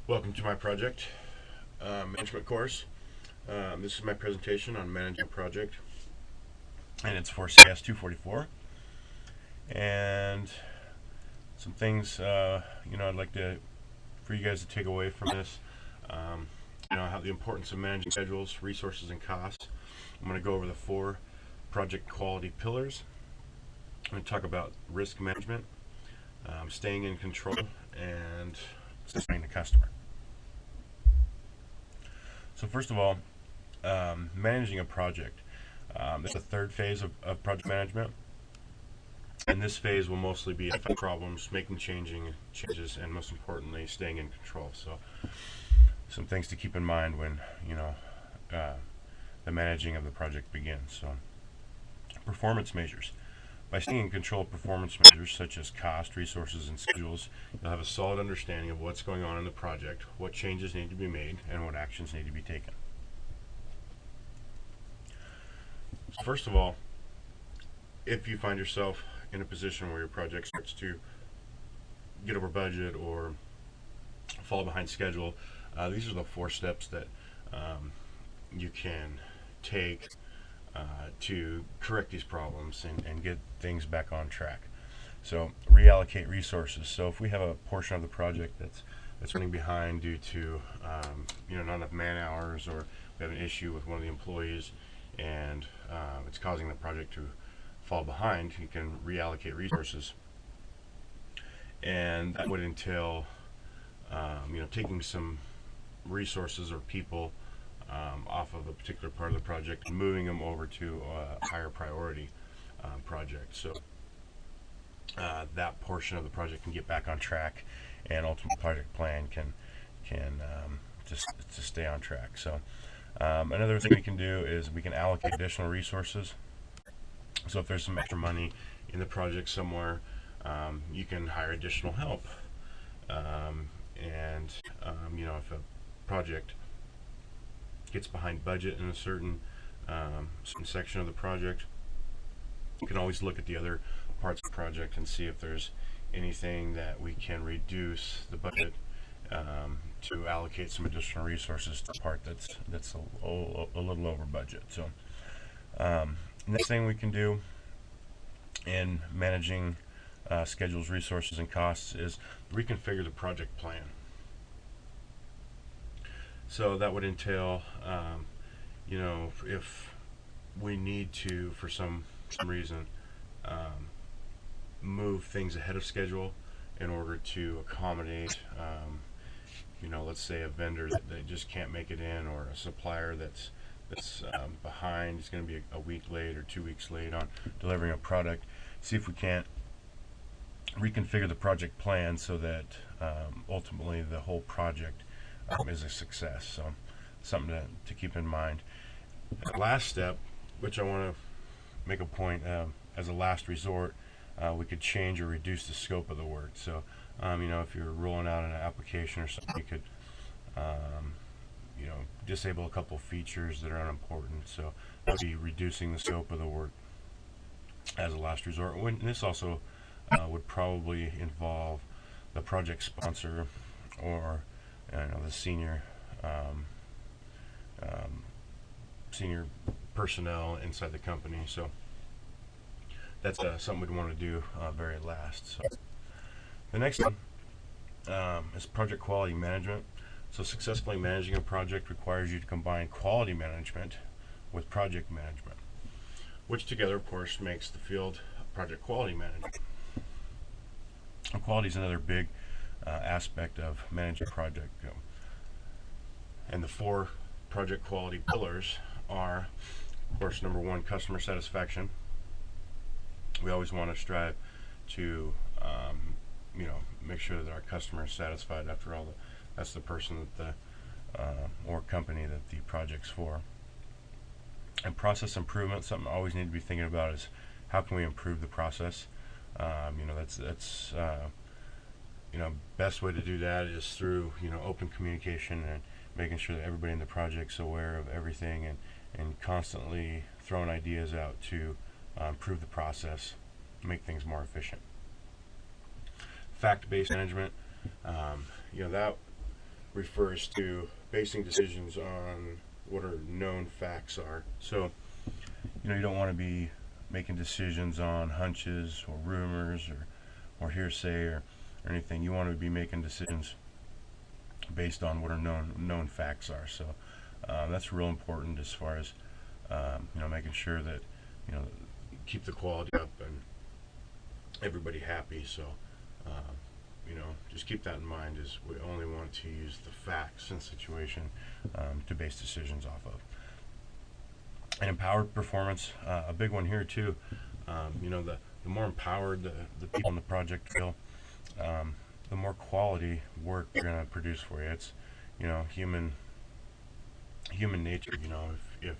Welcome to my project management course. This is my presentation on managing a project, and it's for CS 244. And some things I'd like for you guys to take away from this. How the importance of managing schedules, resources, and costs. I'm going to go over the 4 project quality pillars. I'm going to talk about risk management, staying in control, and satisfying the customer. So first of all, managing a project. That's the 3rd phase of project management. And this phase will mostly be identifying problems, making changes, and most importantly, staying in control. So some things to keep in mind when the managing of the project begins. So performance measures. By staying in control of performance measures such as cost, resources, and schedules, you'll have a solid understanding of what's going on in the project, what changes need to be made, and what actions need to be taken. So first of all, if you find yourself in a position where your project starts to get over budget or fall behind schedule, these are the 4 steps that you can take to correct these problems and get things back on track. So reallocate resources. So if we have a portion of the project that's running behind due to not enough man hours, or we have an issue with one of the employees and it's causing the project to fall behind, you can reallocate resources, and that would entail taking some resources or people off of a particular part of the project and moving them over to a higher priority project. So that portion of the project can get back on track, and ultimate project plan can just to stay on track. So another thing we can do is we can allocate additional resources. So if there's some extra money in the project somewhere, you can hire additional help. If a project gets behind budget in a certain section of the project, you can always look at the other parts of the project and see if there's anything that we can reduce the budget to allocate some additional resources to the part that's a little over budget. So next thing we can do in managing schedules, resources, and costs is reconfigure the project plan. So that would entail, if we need to, for some reason, move things ahead of schedule in order to accommodate, let's say a vendor that just can't make it in, or a supplier that's behind, is going to be a week late or 2 weeks late on delivering a product. See if we can't reconfigure the project plan so that ultimately the whole project is a success. So something to keep in mind. The last step, which I want to make a point as a last resort, we could change or reduce the scope of the work. So if you're rolling out an application or something, you could disable a couple features that are unimportant. So that would be reducing the scope of the work as a last resort. And this also would probably involve the project sponsor or the senior personnel inside the company. So that's something we'd want to do very last. So the next one is project quality management. So successfully managing a project requires you to combine quality management with project management, which together, of course, makes the field project quality management. And quality is another big aspect of managing a project. And the 4 project quality pillars are, of course, number 1, customer satisfaction. We always want to strive to make sure that our customer is satisfied. After all, that's the person that or company that the project's for. And process improvement, something I always need to be thinking about is how can we improve the process. That's best way to do that is through open communication and making sure that everybody in the project's aware of everything, and constantly throwing ideas out to improve the process, make things more efficient. Fact-based management, that refers to basing decisions on what are known facts are. So, you don't want to be making decisions on hunches or rumors or hearsay or anything. You want to be making decisions based on what are known facts are. So that's real important as far as making sure that keep the quality up and everybody happy. So just keep that in mind, is we only want to use the facts in situation to base decisions off of. And empowered performance, a big one here too. The more empowered the people in the project feel, the more quality work they're going to produce for you. It's human nature. If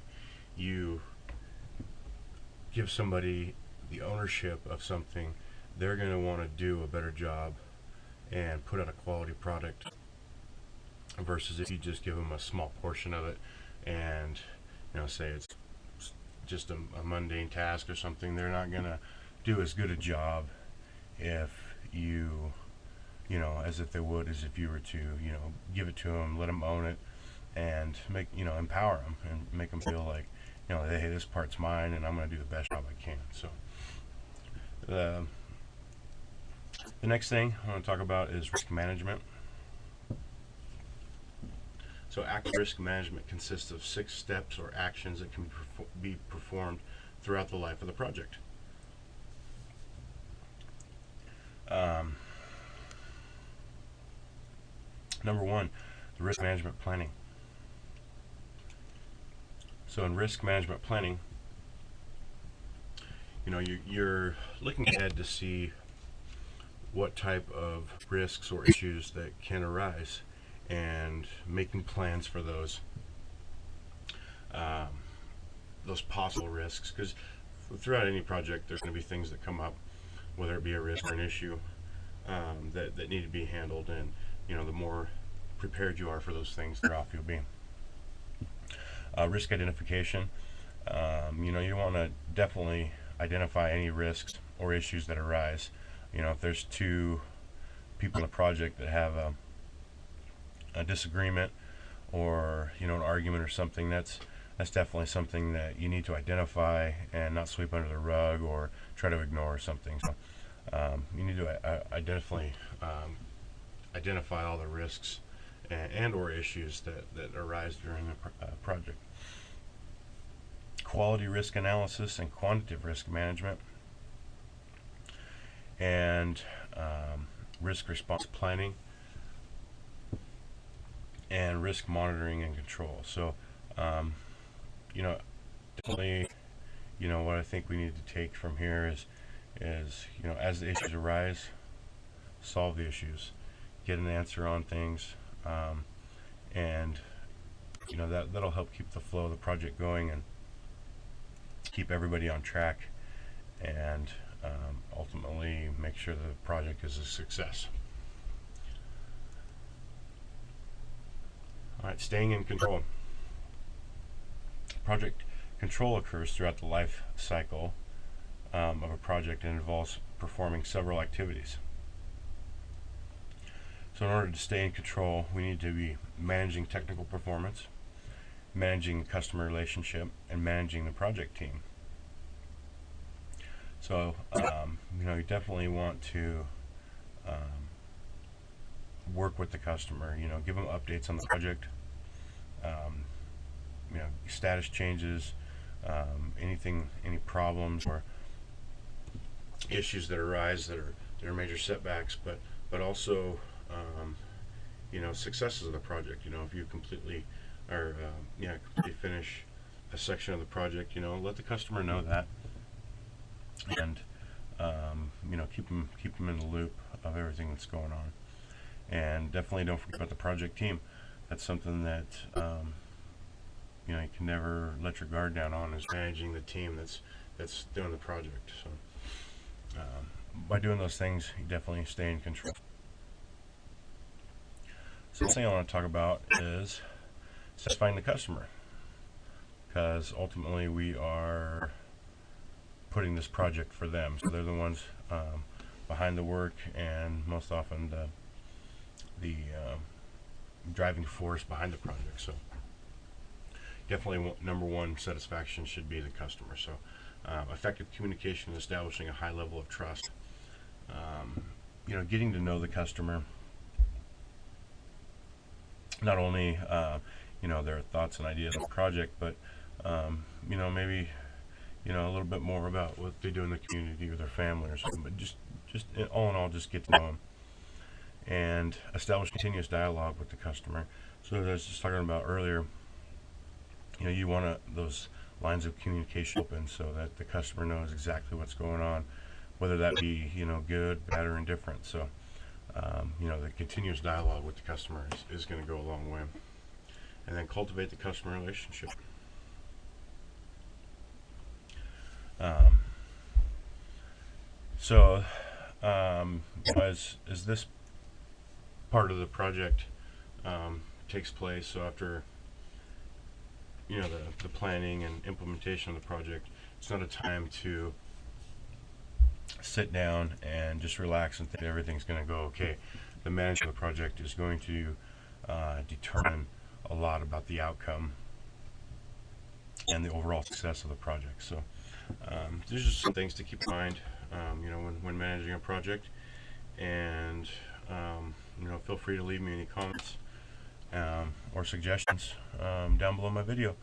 you give somebody the ownership of something, they're going to want to do a better job and put out a quality product, versus if you just give them a small portion of it and say it's just a mundane task or something. They're not going to do as good a job if you as if they would as if you were to give it to them, let them own it, and make empower them and make them feel like hey, this part's mine and I'm going to do the best job I can. So the next thing I want to talk about is risk management. So active risk management consists of 6 steps or actions that can be performed throughout the life of the project. Number 1, the risk management planning. So in risk management planning, you're looking ahead to see what type of risks or issues that can arise, and making plans for those possible risks. Because throughout any project, there's going to be things that come up, whether it be a risk or an issue that need to be handled, and the more prepared you are for those things, the better off you'll be. Risk identification. You want to definitely identify any risks or issues that arise. If there's 2 people in the project that have a disagreement or an argument or something, that's definitely something that you need to identify and not sweep under the rug or try to ignore or something. So you need to identify all the risks and or issues that arise during a project. Quality risk analysis and quantitative risk management, and risk response planning, and risk monitoring and control. So definitely what I think we need to take from here is as the issues arise, solve the issues, get an answer on things, and that'll help keep the flow of the project going and keep everybody on track, and ultimately make sure the project is a success. Alright, staying in control. Project control occurs throughout the life cycle of a project and involves performing several activities. So in order to stay in control, we need to be managing technical performance, managing the customer relationship, and managing the project team. So you definitely want to work with the customer, give them updates on the project, status changes, any problems or issues that arise that are major setbacks, but also successes of the project. If you completely finish a section of the project, let the customer know that, and keep them in the loop of everything that's going on. And definitely don't forget about the project team. That's something that you can never let your guard down on, is managing the team that's doing the project. So by doing those things, you definitely stay in control. So the thing I want to talk about is satisfying the customer, because ultimately we are putting this project for them. So they're the ones behind the work, and most often the driving force behind the project. So definitely number one satisfaction should be the customer. So effective communication, establishing a high level of trust. Getting to know the customer, not only their thoughts and ideas on the project, but maybe a little bit more about what they do in the community or their family or something. But just all in all, just get to know them and establish continuous dialogue with the customer. So as I was just talking about earlier, you want those lines of communication open so that the customer knows exactly what's going on, whether that be good, bad, or indifferent. So the continuous dialogue with the customer is going to go a long way. And then cultivate the customer relationship. As this part of the project takes place, so after the planning and implementation of the project, it's not a time to sit down and just relax and think everything's going to go okay. The management of the project is going to determine a lot about the outcome and the overall success of the project. So there's just some things to keep in mind, when managing a project. And feel free to leave me any comments or suggestions down below my video.